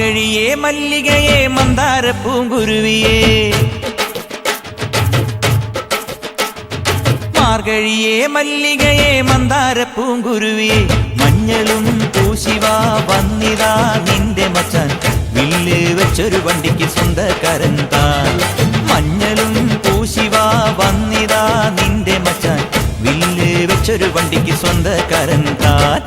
മാർഗഴിയേ മല്ലികയെ മന്ദാര പൂങ്കുരുവിയേ മാർഗഴിയേ മല്ലികയെ മന്ദാര പൂങ്കുരുവിയേ മഞ്ഞളും പൂശിവാ വന്നിതാ നിന്റെ മച്ചാൻ വില്ല് വെച്ചൊരു വണ്ടിക്ക് സ്വന്തക്കാരൻ താൻ മഞ്ഞളും പൂശിവാ വന്നിതാ നിന്റെ മച്ചാൻ വില്ല് വെച്ചൊരു വണ്ടിക്ക് സ്വന്തക്കാരൻ താൻ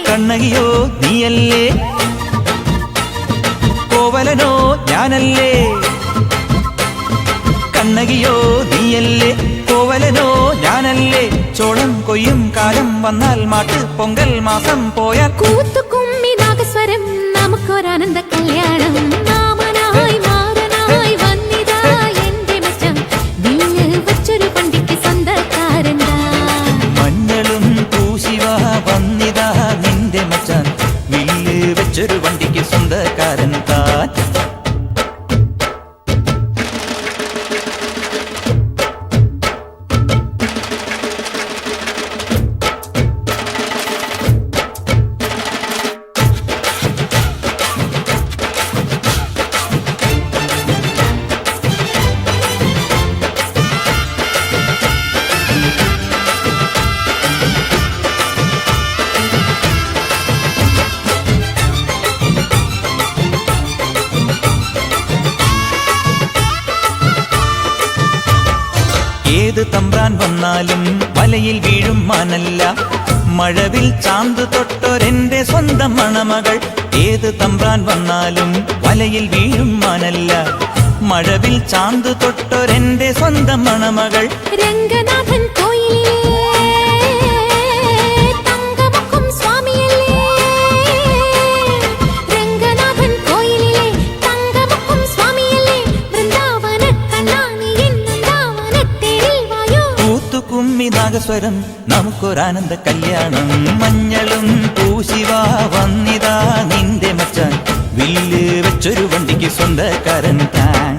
കണ്ണകിയോ നീയല്ലേ കോവലനോ ഞാനല്ലേ കണ്ണകിയോ നീയല്ലേ കോവലനോ ഞാനല്ലേ ചോളം കൊയ്യും കാലം വന്നാൽ മാട്ട് പൊങ്കൽ മാസം പോയാൽ കൂത്തുകുമ്മി നാഗസ്വരം നമുക്കൊരാനന്ദ കല്യാണം മാമനായി മാറനായി വന്നിതാ എന്റെ മച്ചൻ വില്ല് വെച്ചൊരു പണ്ടിക്ക് സ്വന്തക്കാരൻ മഞ്ഞളും പൂശിവാ വന്നിതാ നിന്റെ മച്ചാൻ വില്ല് വെച്ചൊരു വണ്ടിക്ക് സ്വന്തക്കാരൻ താൻ ഏത് തമ്പ്രാൻ വന്നാലും വലയിൽ വീഴും മാനല്ല മഴവിൽ ചാന്ത് തൊട്ടൊരെന്റെ സ്വന്തം മണമകൾ ഏത് തമ്പ്രാൻ വന്നാലും വലയിൽ വീഴും മാനല്ല മഴവിൽ ചാന്ത് തൊട്ടൊരെന്റെ സ്വന്തം മണമകൾ രംഗനാഥൻ കോയിലേ തങ്കമുഖം സ്വാമിയല്ലേ രംഗനാഥൻ കോയിലേ തങ്കമുഖം സ്വാമിയല്ലേ വൃന്ദാവന കണ്ണാനി വൃന്ദാവനത്തേരിൽ വായോ കൂത്തുകുമ്മി നാഗസ്വരം നമുക്കൊരാനന്ദ കല്യാണം മഞ്ഞളും പൂശിവാ വന്നിതാ നിന്റെ മച്ചാൻ വില്ല് വെച്ചൊരു വണ്ടിക്ക് സ്വന്തക്കാരൻ താൻ